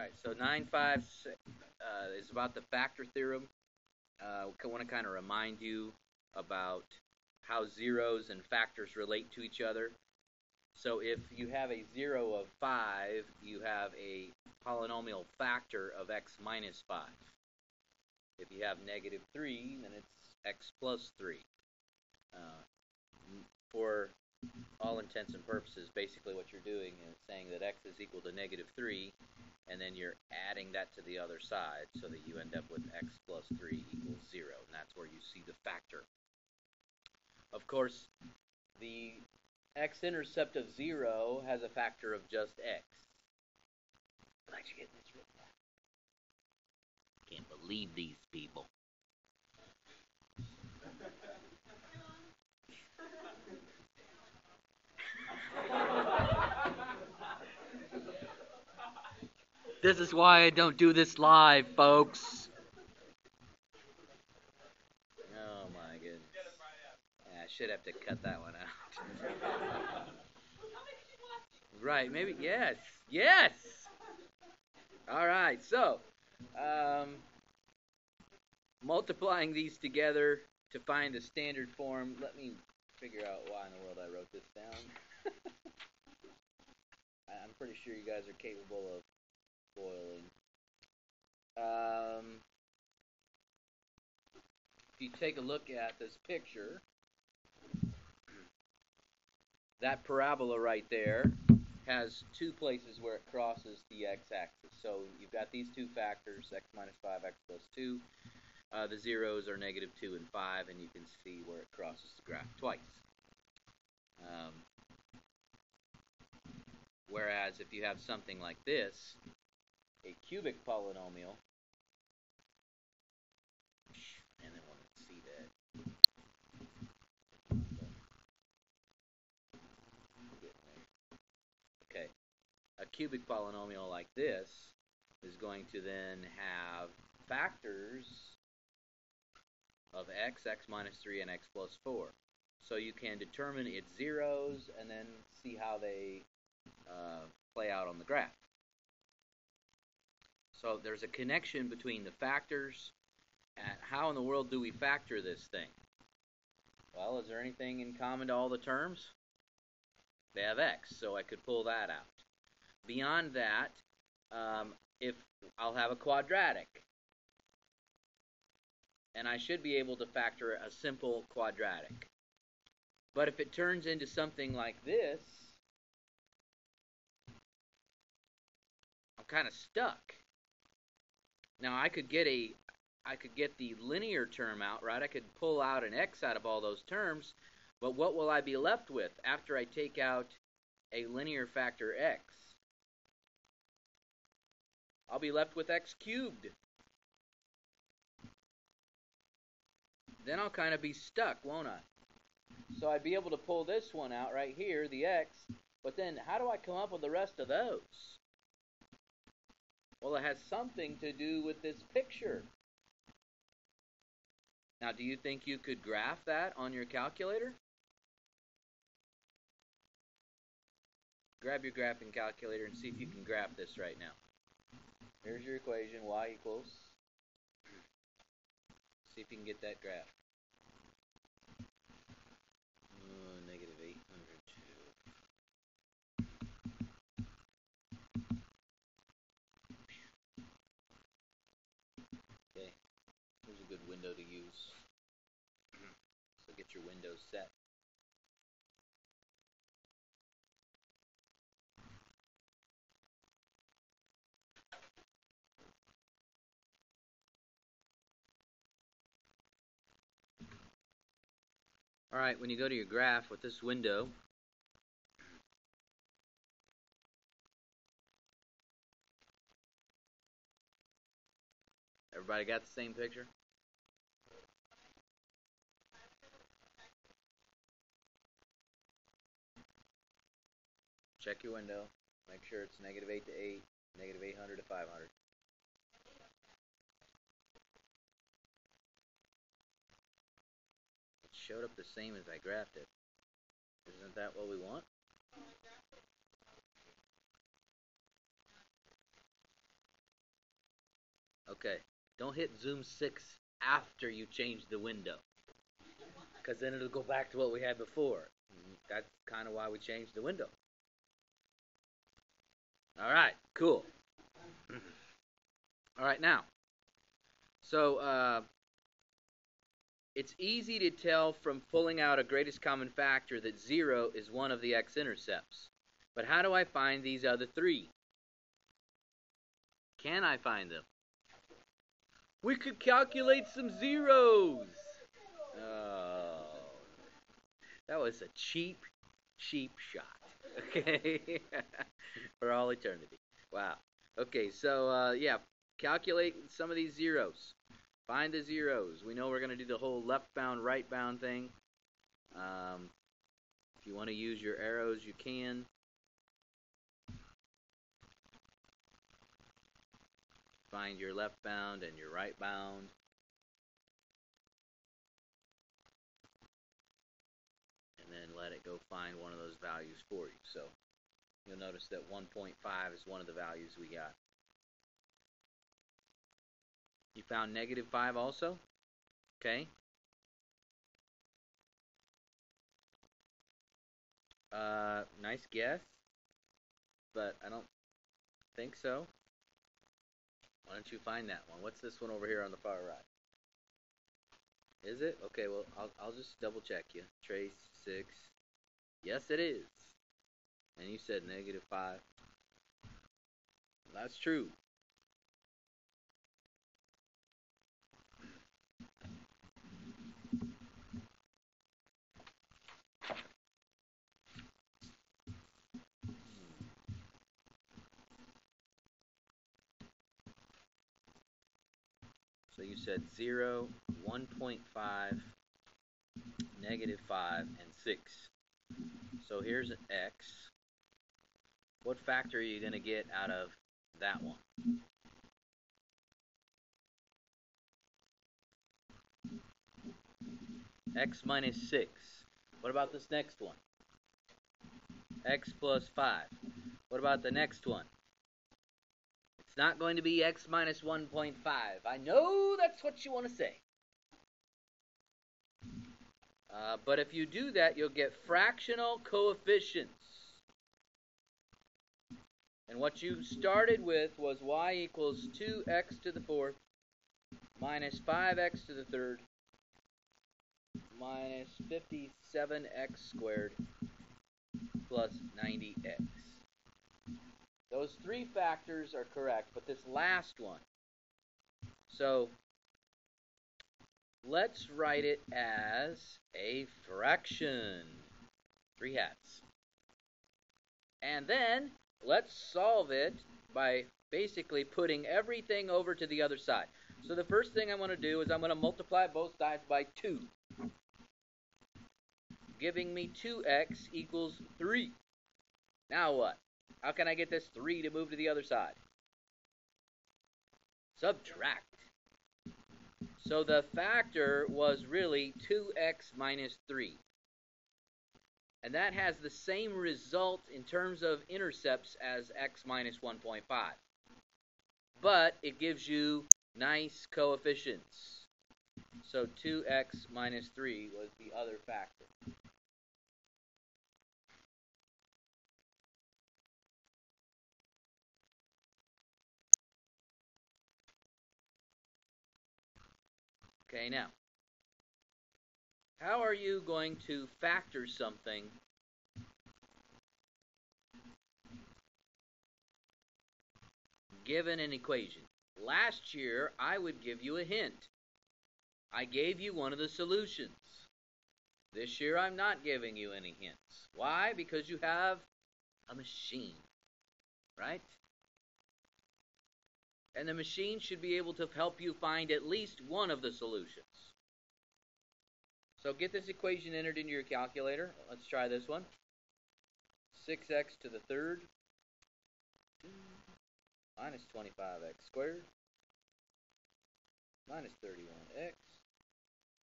Alright, so 9.5 is about the factor theorem. I want to kind of remind you about how zeros and factors relate to each other. So if you have a 0 of 5, you have a polynomial factor of x minus 5. If you have negative 3, then it's x plus 3. For all intents and purposes, basically what you're doing is saying that x is equal to negative 3, and then you're adding that to the other side so that you end up with x plus 3 equals 0, and that's where you see the factor. Of course, the x-intercept of 0 has a factor of just x. Glad you're getting this written down. Can't believe these people. This is why I don't do this live, folks. Oh my goodness. Yeah, I should have to cut that one out. Right, maybe, yes. Yes! Alright, so, multiplying these together to find the standard form. Let me figure out why in the world I wrote this down. I'm pretty sure you guys are capable of boiling. If you take a look at this picture, that parabola right there has two places where it crosses the x-axis. So you've got these two factors, x minus 5, x plus 2. The zeros are negative 2 and 5, and you can see where it crosses the graph twice. Whereas if you have something like this, a cubic polynomial, and then we'll see that. Okay, a cubic polynomial like this is going to then have factors of x, x minus 3, and x plus 4. So you can determine its zeros and then see how they play out on the graph. So there's a connection between the factors and how in the world do we factor this thing? Well, is there anything in common to all the terms? They have x, so I could pull that out. Beyond that, if I'll have a quadratic, and I should be able to factor a simple quadratic. But if it turns into something like this, I'm kind of stuck. Now I could get the linear term out, right? I could pull out an x out of all those terms, but what will I be left with after I take out a linear factor x? I'll be left with x cubed. Then I'll kind of be stuck, won't I? So I'd be able to pull this one out right here, the x, but then how do I come up with the rest of those? Well, it has something to do with this picture. Now, do you think you could graph that on your calculator? Grab your graphing calculator and see if you can graph this right now. Here's your equation, y equals. See if you can get that graph. Negative 802. Okay, here's a good window to use. So get your windows set. Alright, when you go to your graph with this window, everybody got the same picture? Check your window. Make sure it's negative 8 to 8, negative 800 to 500. It showed up the same as I graphed it. Isn't that what we want? Okay. Don't hit zoom 6 after you change the window, because then it'll go back to what we had before. That's kind of why we changed the window. All right, cool. All right, now, so it's easy to tell from pulling out a greatest common factor that 0 is one of the x-intercepts. But how do I find these other three? Can I find them? We could calculate some zeros. Oh, that was a cheap shot. Okay, for all eternity. Wow. Okay, so yeah, calculate some of these zeros. Find the zeros. We know we're going to do the whole left-bound, right-bound thing. If you want to use your arrows, you can. Find your left-bound and your right-bound. And then let it go find one of those values for you. So you'll notice that 1.5 is one of the values we got. You found -5 also? Okay. Nice guess, but I don't think so. Why don't you find that one? What's this one over here on the far right? Is it? Okay, well, I'll just double check you. Trace 6. Yes, it is. And you said -5. That's true. So you said 0, 1.5, -5, and 6. So here's an x. What factor are you going to get out of that one? X minus 6. What about this next one? X plus 5. What about the next one? It's not going to be x minus 1.5. I know that's what you want to say. But if you do that, you'll get fractional coefficients. And what you started with was y equals 2x to the 4th minus 5x to the 3rd minus 57x squared plus 90x. Those three factors are correct, but this last one. So let's write it as a fraction. 3 hats. And then let's solve it by basically putting everything over to the other side. So the first thing I'm going to do is I'm going to multiply both sides by 2, giving me 2x equals 3. Now what? How can I get this 3 to move to the other side? Subtract. So the factor was really 2x minus 3. And that has the same result in terms of intercepts as x minus 1.5. But it gives you nice coefficients. So 2x minus 3 was the other factor. Okay, now, how are you going to factor something given an equation? Last year, I would give you a hint. I gave you one of the solutions. This year, I'm not giving you any hints. Why? Because you have a machine, right? And the machine should be able to help you find at least one of the solutions. So get this equation entered into your calculator. Let's try this one. 6x to the 3rd minus 25x squared minus 31x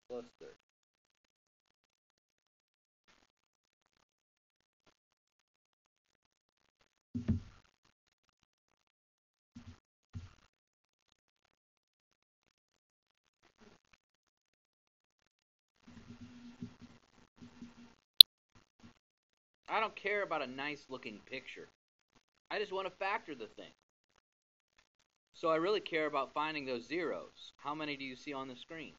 plus 30. I don't care about a nice looking picture. I just want to factor the thing. So I really care about finding those zeros. How many do you see on the screen?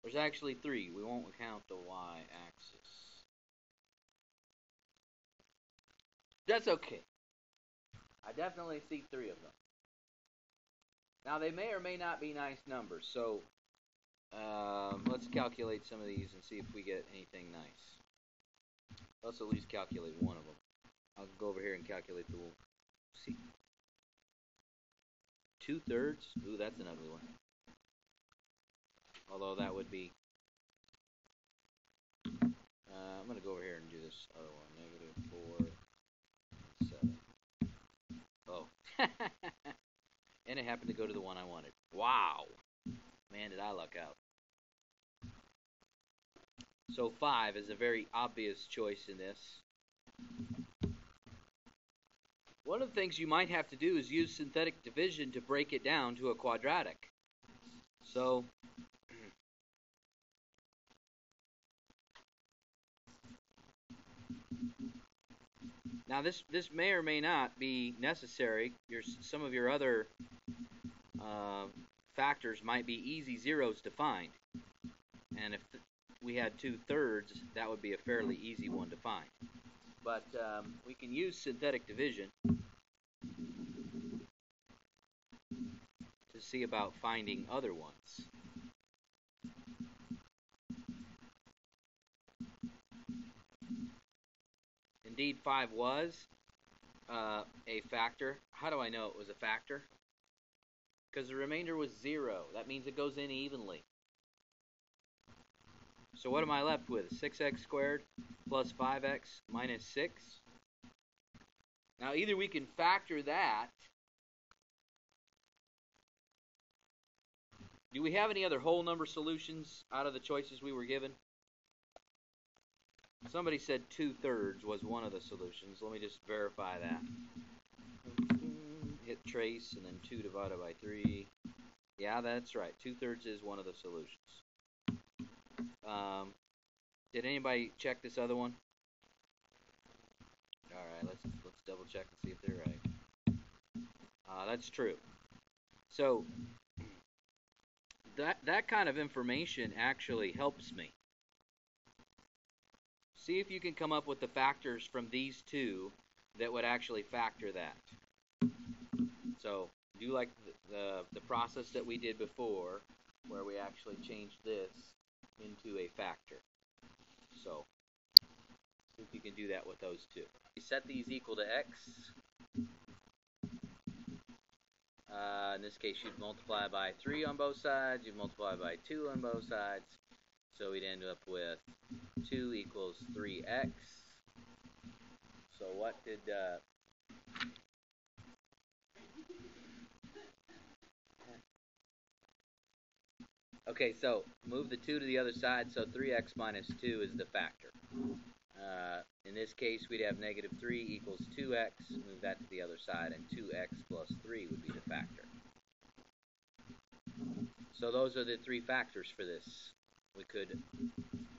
There's actually 3. We won't count the y-axis. That's okay. I definitely see 3 of them. Now they may or may not be nice numbers, so let's calculate some of these and see if we get anything nice. Let's at least calculate one of them. I'll go over here and calculate the, see. 2/3? Ooh, that's an ugly one. Although that would be, I'm going to go over here and do this other one. -4, 7. Oh. And it happened to go to the one I wanted. Wow. Man, did I luck out. So 5 is a very obvious choice in this. One of the things you might have to do is use synthetic division to break it down to a quadratic. So now this may or may not be necessary. Some of your other factors might be easy zeros to find. And if we had 2/3, that would be a fairly easy one to find. But we can use synthetic division to see about finding other ones. Indeed, 5 was a factor. How do I know it was a factor? Because the remainder was 0. That means it goes in evenly. So what am I left with? 6x squared plus 5x minus 6. Now either we can factor that. Do we have any other whole number solutions out of the choices we were given? Somebody said 2/3 was one of the solutions. Let me just verify that. Hit trace and then 2 divided by 3. Yeah, that's right. 2/3 is one of the solutions. Did anybody check this other one? All right, let's double check and see if they're right. That's true. So that kind of information actually helps me. See if you can come up with the factors from these two that would actually factor that. So do like the process that we did before, where we actually changed this into a factor. So see if you can do that with those two. You set these equal to x. In this case, you'd multiply by 3 on both sides. You'd multiply by 2 on both sides. So we'd end up with 2 equals 3x. So what did... Okay, so move the 2 to the other side, so 3x minus 2 is the factor. In this case, we'd have negative 3 equals 2x. Move that to the other side, and 2x plus 3 would be the factor. So those are the 3 factors for this. We could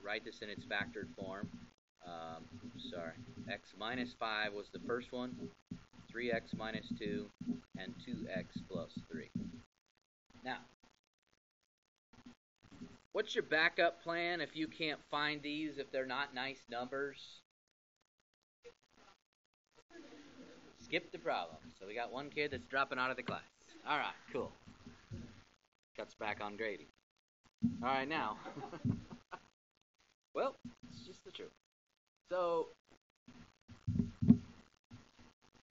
write this in its factored form. X minus 5 was the first one, 3x minus 2, and 2x plus 3. Now, what's your backup plan if you can't find these, if they're not nice numbers? Skip the problem. So we got one kid that's dropping out of the class. All right, cool. Cuts back on grading. All right, now. Well, it's just the truth. So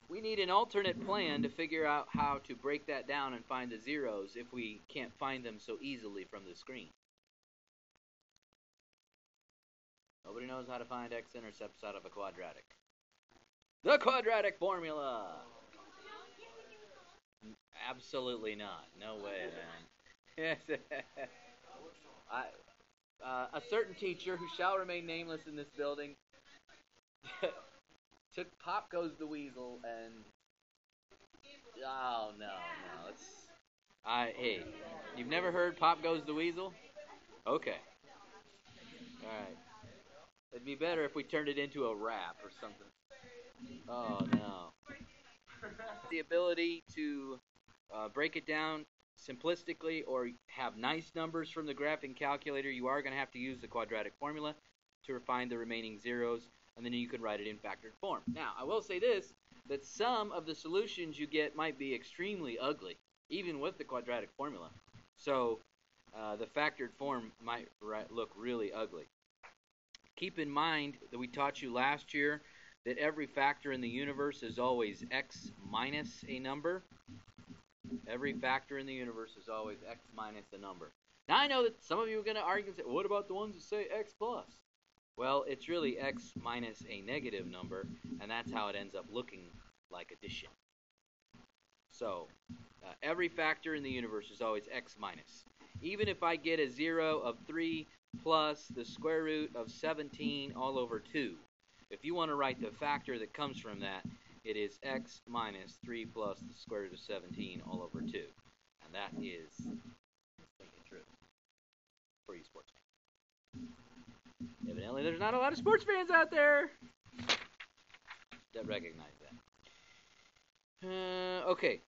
we need an alternate plan to figure out how to break that down and find the zeros if we can't find them so easily from the screen. Nobody knows how to find x-intercepts out of a quadratic. The quadratic formula! Absolutely not. No way, man. A certain teacher who shall remain nameless in this building took Pop Goes the Weasel and... Oh, no. Hey, you've never heard Pop Goes the Weasel? Okay. Alright. It'd be better if we turned it into a rap or something. Oh, no. The ability to break it down simplistically or have nice numbers from the graphing calculator, you are going to have to use the quadratic formula to find the remaining zeros, and then you can write it in factored form. Now, I will say this, that some of the solutions you get might be extremely ugly, even with the quadratic formula. So the factored form might look really ugly. Keep in mind that we taught you last year that every factor in the universe is always x minus a number. Every factor in the universe is always x minus a number. Now, I know that some of you are going to argue and say, what about the ones that say x plus? Well, it's really x minus a negative number, and that's how it ends up looking like addition. So, every factor in the universe is always x minus. Even if I get a 0 of 3 plus the square root of 17 all over 2, if you want to write the factor that comes from that, it is x minus 3 plus the square root of 17 all over 2. And that is true for you sports fans. Evidently, there's not a lot of sports fans out there that recognize that. Okay.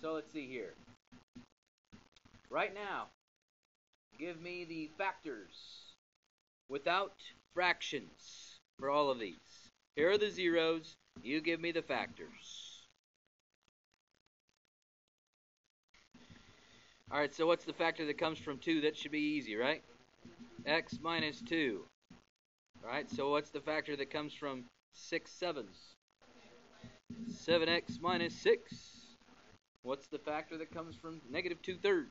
So let's see here. Right now, give me the factors without fractions for all of these. Here are the zeros. You give me the factors. All right, so what's the factor that comes from 2? That should be easy, right? X minus 2. All right, so what's the factor that comes from 6 sevenths? 7x minus 6. What's the factor that comes from negative 2/3?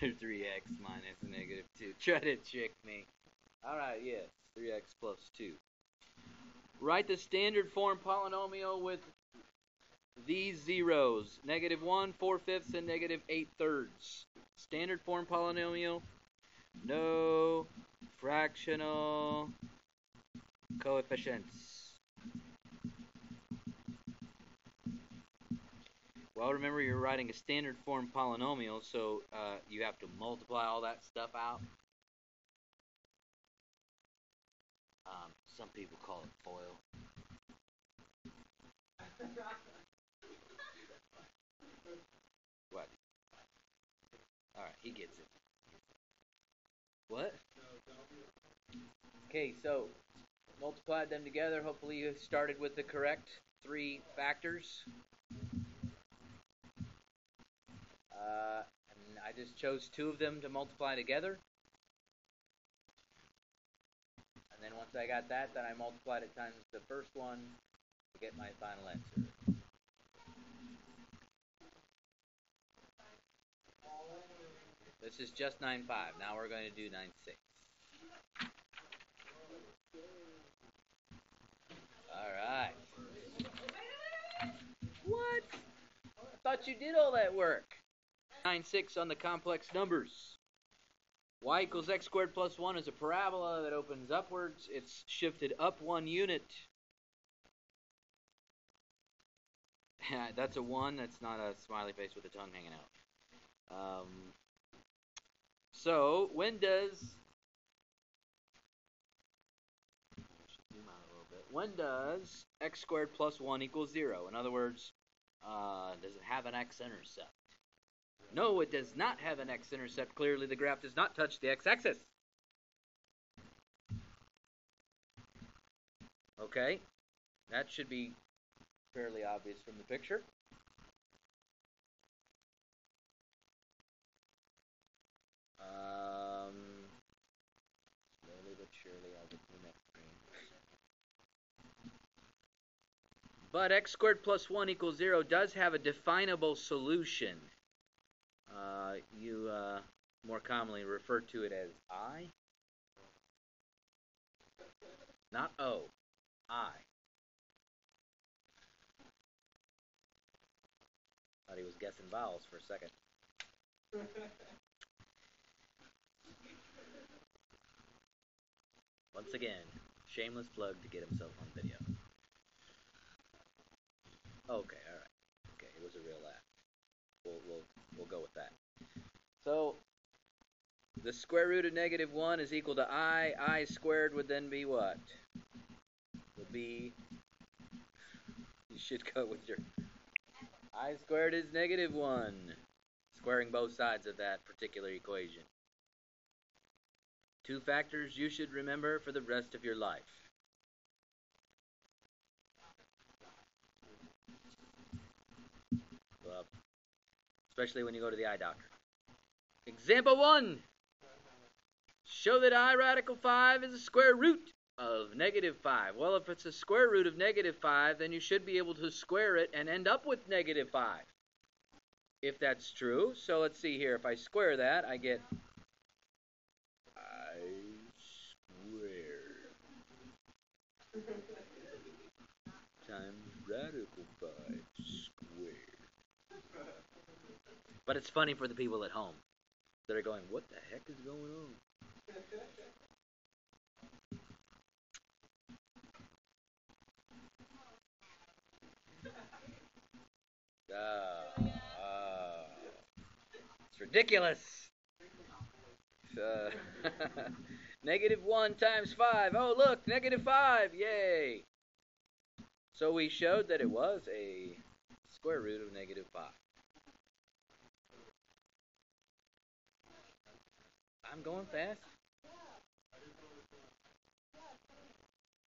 3x minus negative 2. Try to trick me. All right, yes, 3x plus 2. Write the standard form polynomial with these zeros. Negative 1 4/5 and negative 8/3. Standard form polynomial. No fractional coefficients. Well, remember you're writing a standard form polynomial, so you have to multiply all that stuff out. Some people call it FOIL. What? Alright, he gets it. What? Okay, so multiplied them together. Hopefully you started with the correct 3 factors. And I just chose 2 of them to multiply together. And then once I got that, then I multiplied it times the first one to get my final answer. This is just 9.5. Now we're going to do 9.6. Alright. What? I thought you did all that work. 9.6 on the complex numbers. Y equals x squared plus 1 is a parabola that opens upwards. It's shifted up 1 unit. That's a 1. That's not a smiley face with a tongue hanging out. So, when does... When does x squared plus 1 equal 0? In other words, does it have an x-intercept? No, it does not have an x-intercept. Clearly, the graph does not touch the x-axis. Okay, that should be fairly obvious from the picture. Slowly but surely, I'll get to the next screen. But x squared plus 1 equals 0 does have a definable solution. You more commonly refer to it as I. Not O. I. Thought he was guessing vowels for a second. Once again, shameless plug to get himself on video. Okay, alright. Okay, it was a real laugh. We'll go with that. So, The square root of negative 1 is equal to I. I squared would then be what? Would be, you should go with your, I squared is negative 1. Squaring both sides of that particular equation. Two factors you should remember for the rest of your life. Well, especially when you go to the eye doctor. Example 1. Show that I radical 5 is the square root of negative 5. Well, if it's a square root of negative 5, then you should be able to square it and end up with negative 5. If that's true. So let's see here. If I square that, I get I squared times radical 5 squared. But it's funny for the people at home that are going, what the heck is going on? It's ridiculous. Negative 1 times 5. Oh, look, negative 5. Yay. So we showed that it was a square root of negative 5. I'm going fast.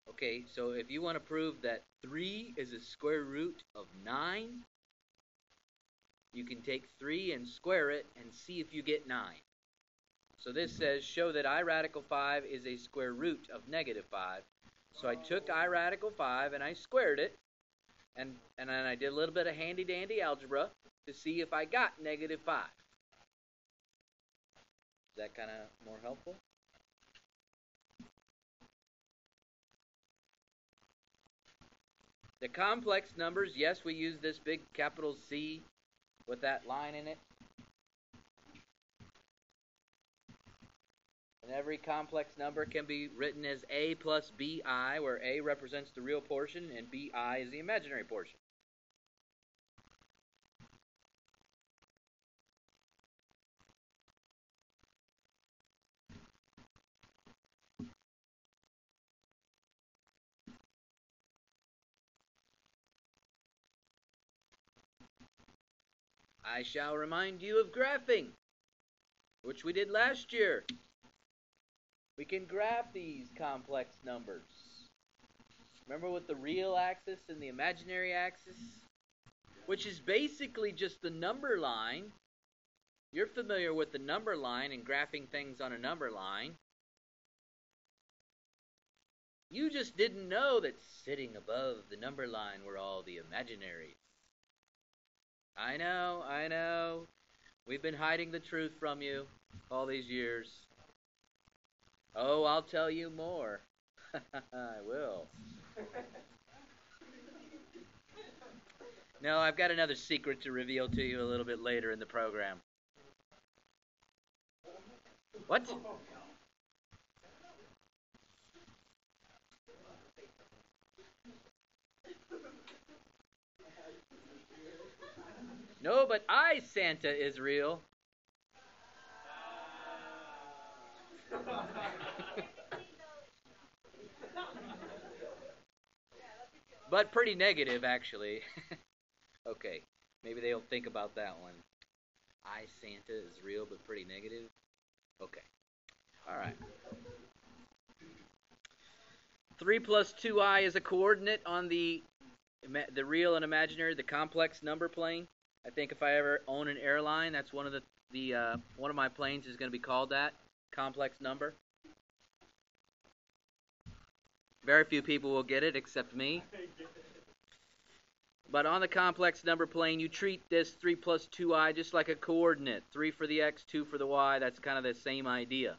Okay, so if you want to prove that 3 is a square root of 9, you can take 3 and square it and see if you get 9. So this says, show that I radical 5 is a square root of negative 5. So I took I radical 5 and I squared it, and then I did a little bit of handy-dandy algebra to see if I got negative 5. Is that kind of more helpful? The complex numbers, yes, we use this big capital C with that line in it. And every complex number can be written as A plus BI, where A represents the real portion and BI is the imaginary portion. I shall remind you of graphing, which we did last year. We can graph these complex numbers. Remember with the real axis and the imaginary axis? Which is basically just the number line. You're familiar with the number line and graphing things on a number line. You just didn't know that sitting above the number line were all the imaginaries. I know. We've been hiding the truth from you all these years. Oh, I'll tell you more. I will. No, I've got another secret to reveal to you a little bit later in the program. What? No, but Santa is real. But pretty negative, actually. Okay, maybe they'll think about that one. Santa is real, but pretty negative. Okay, all right. 3 plus 2i is a coordinate on the real and imaginary, the complex number plane. I think if I ever own an airline, that's one of one of my planes is going to be called that, complex number. Very few people will get it except me. But on the complex number plane, you treat this 3 plus 2i just like a coordinate. 3 for the x, 2 for the y. That's kind of the same idea.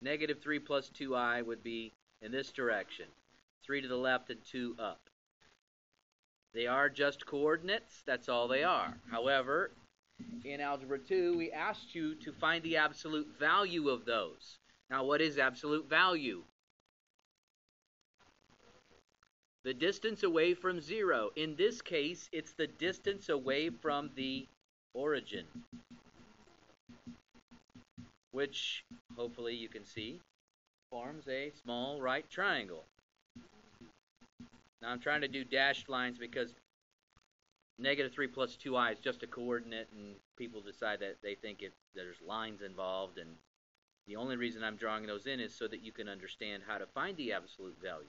Negative 3 plus 2i would be in this direction. 3 to the left and 2 up. They are just coordinates. That's all they are. However, in Algebra 2, we asked you to find the absolute value of those. Now, what is absolute value? The distance away from 0. In this case, it's the distance away from the origin, which hopefully you can see forms a small right triangle. Now I'm trying to do dashed lines because negative 3 plus 2i is just a coordinate, and people decide that they think there's lines involved, and the only reason I'm drawing those in is so that you can understand how to find the absolute value.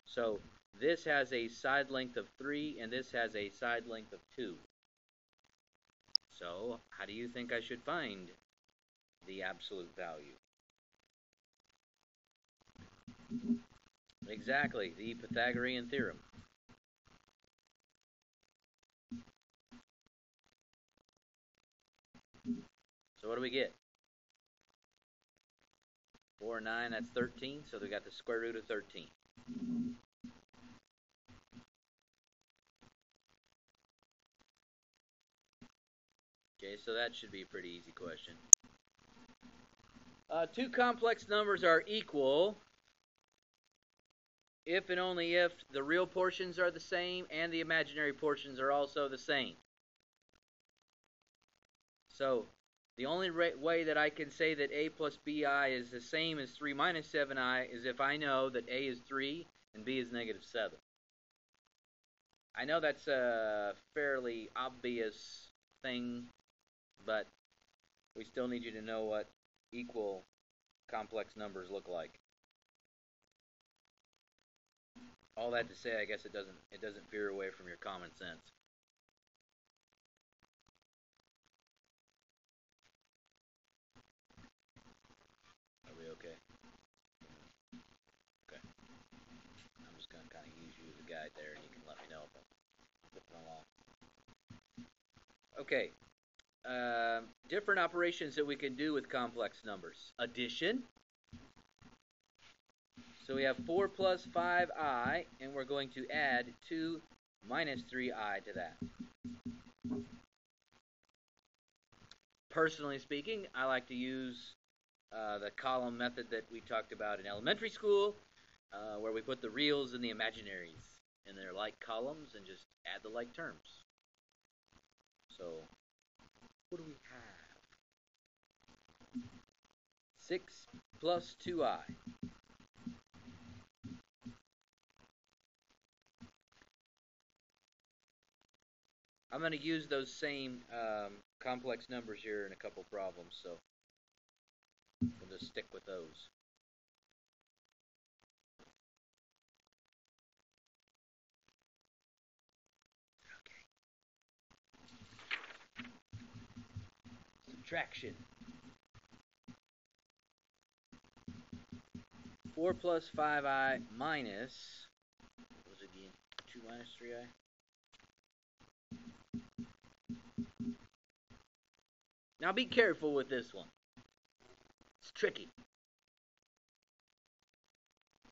So this has a side length of 3, and this has a side length of 2. So how do you think I should find the absolute value? Exactly, the Pythagorean theorem. So what do we get? 4 and 9, that's 13, so we got the square root of 13. Okay, so that should be a pretty easy question. Two complex numbers are equal if and only if the real portions are the same and the imaginary portions are also the same. So the only way that I can say that a plus bi is the same as 3 minus 7i is if I know that a is 3 and b is negative 7. I know that's a fairly obvious thing, but we still need you to know what equal complex numbers look like. All that to say, I guess it doesn't veer away from your common sense. Are we okay? Okay. I'm just going to kind of use you as a guide there, and you can let me know if I'm flipping along. Okay. Different operations that we can do with complex numbers. Addition. So we have 4 plus 5i, and we're going to add 2 minus 3i to that. Personally speaking, I like to use the column method that we talked about in elementary school, where we put the reals and the imaginaries in their like columns and just add the like terms. So what do we have? 6 plus 2i. I'm going to use those same complex numbers here in a couple problems, so we'll just stick with those. Okay. Subtraction. 4 plus 5i minus, what was it again? 2 minus 3i? Now be careful with this one. It's tricky.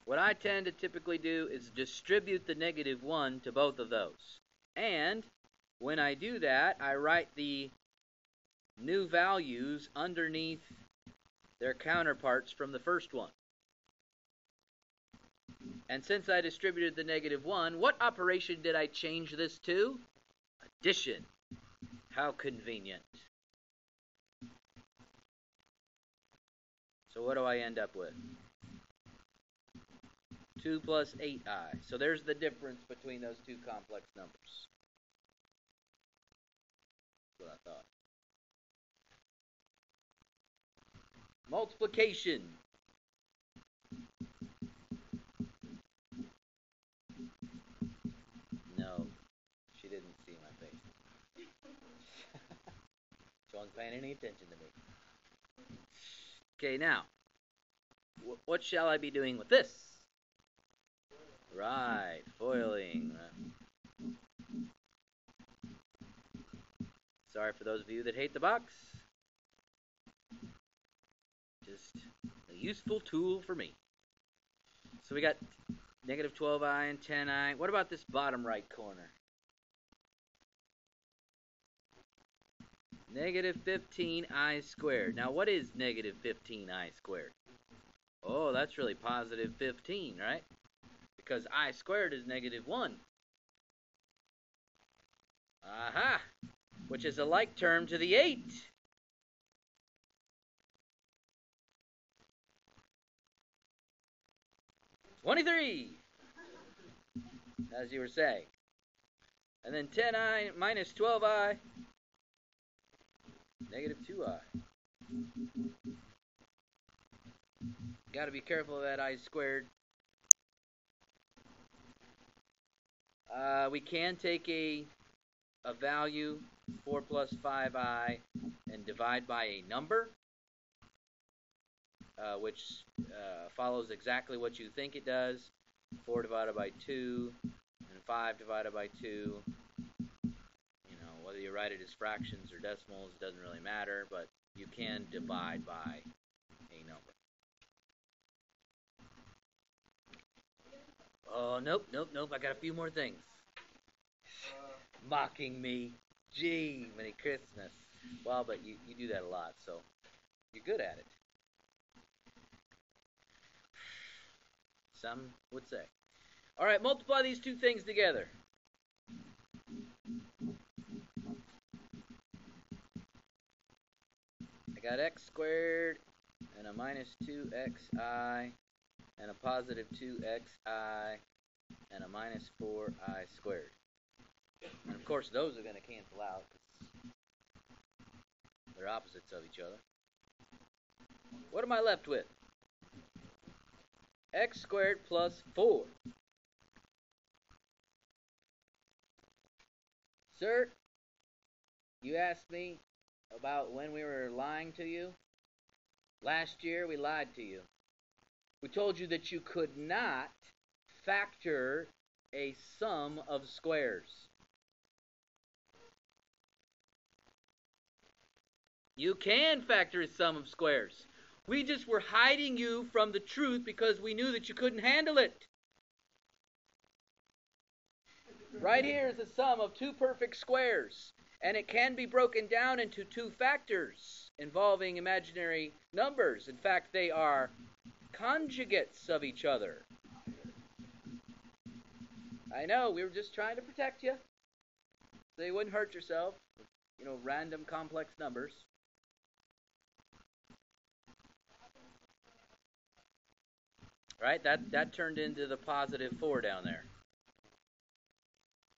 What I tend to typically do is distribute the negative 1 to both of those. And when I do that, I write the new values underneath their counterparts from the first one. And since I distributed the negative 1, what operation did I change this to? Addition. How convenient. So what do I end up with? 2 plus 8i. So there's the difference between those two complex numbers. That's what I thought. Multiplication. No, she didn't see my face. She wasn't paying any attention to me. Okay, now, what shall I be doing with this? Right, foiling. Sorry for those of you that hate the box. Just a useful tool for me. So we got negative 12i and 10i. What about this bottom right corner? Negative 15i squared. Now, what is negative 15i squared? Oh, that's really positive 15, right? Because I squared is negative 1. Aha! Which is a like term to the 8. 23, as you were saying. And then 10i minus 12i, negative 2i. Got to be careful of that I squared. We can take a value, 4 plus 5i, and divide by a number, which follows exactly what you think it does. 4 divided by 2, and 5 divided by 2. You know, whether you write it as fractions or decimals, it doesn't really matter, but you can divide by a number. Oh, nope. I got a few more things. Mocking me. Gee, Merry Christmas. Well, but you do that a lot, so you're good at it. Some would say. All right, multiply these two things together. I got x squared and a minus 2xi and a positive 2xi and a minus 4i squared. And of course, those are going to cancel out because they're opposites of each other. What am I left with? X squared plus 4. Sir, you asked me about when we were lying to you. Last year, we lied to you. We told you that you could not factor a sum of squares. You can factor a sum of squares. We just were hiding you from the truth because we knew that you couldn't handle it. Right here is a sum of two perfect squares, and it can be broken down into two factors involving imaginary numbers. In fact, they are conjugates of each other. I know, we were just trying to protect you so you wouldn't hurt yourself with, random complex numbers. Right? That turned into the positive 4 down there.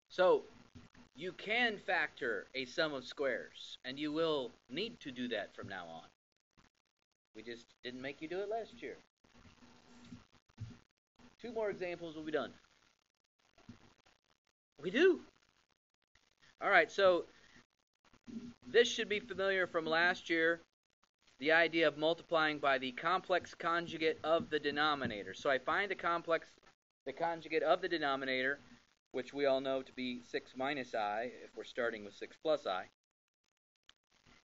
So, you can factor a sum of squares, and you will need to do that from now on. We just didn't make you do it last year. 2 more examples will be done. We do. All right, so this should be familiar from last year. The idea of multiplying by the complex conjugate of the denominator. So I find the conjugate of the denominator, which we all know to be 6 minus I, if we're starting with 6 plus I.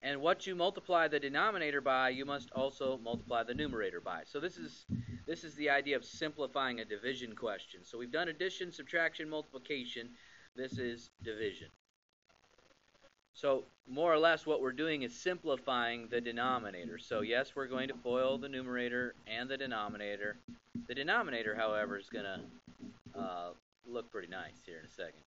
And what you multiply the denominator by, you must also multiply the numerator by. So this is the idea of simplifying a division question. So we've done addition, subtraction, multiplication. This is division. So more or less what we're doing is simplifying the denominator. So yes, we're going to FOIL the numerator and the denominator. The denominator, however, is going to look pretty nice here in a second.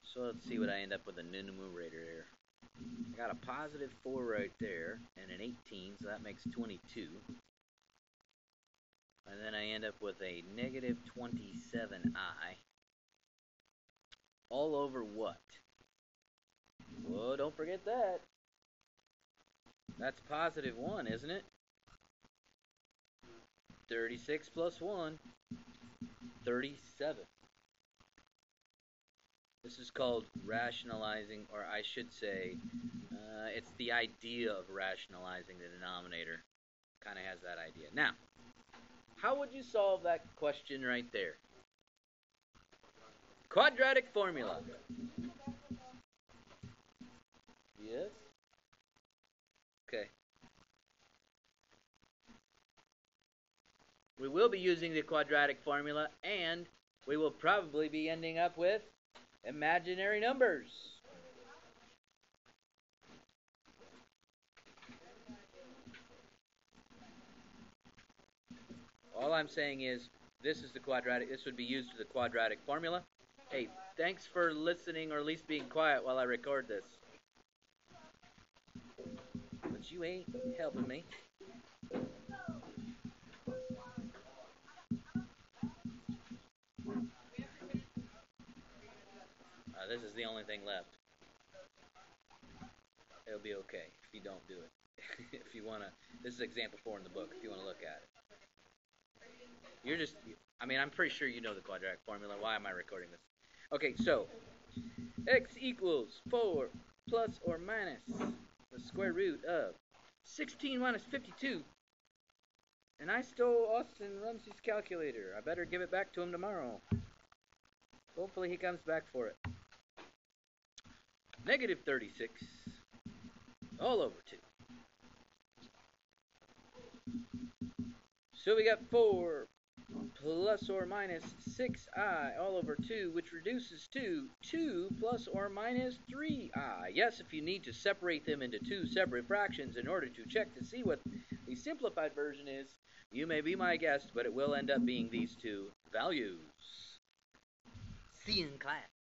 So let's see what I end up with a numerator here. I got a positive 4 right there, and an 18, so that makes 22. And then I end up with a negative 27i. All over what? Whoa, don't forget that. That's positive 1, isn't it? 36 plus 1, 37. This is called rationalizing, or I should say, it's the idea of rationalizing the denominator. Kind of has that idea. Now, how would you solve that question right there? Quadratic formula. Yes? Okay. We will be using the quadratic formula, and we will probably be ending up with imaginary numbers. All I'm saying is this is the quadratic. This would be used to the quadratic formula. Hey, thanks for listening, or at least being quiet while I record this. But you ain't helping me. This is the only thing left. It'll be okay if you don't do it. If you want to, this is example 4 in the book, if you want to look at it. You're just, I mean, I'm pretty sure you know the quadratic formula. Why am I recording this? Okay, so, x equals 4 plus or minus the square root of 16 minus 52. And I stole Austin Rumsey's calculator. I better give it back to him tomorrow. Hopefully he comes back for it. Negative 36 all over 2. So we got 4 plus or minus 6i all over 2, which reduces to 2 plus or minus 3i. Yes, if you need to separate them into 2 separate fractions in order to check to see what the simplified version is, you may be my guest, but it will end up being these 2 values. See you in class.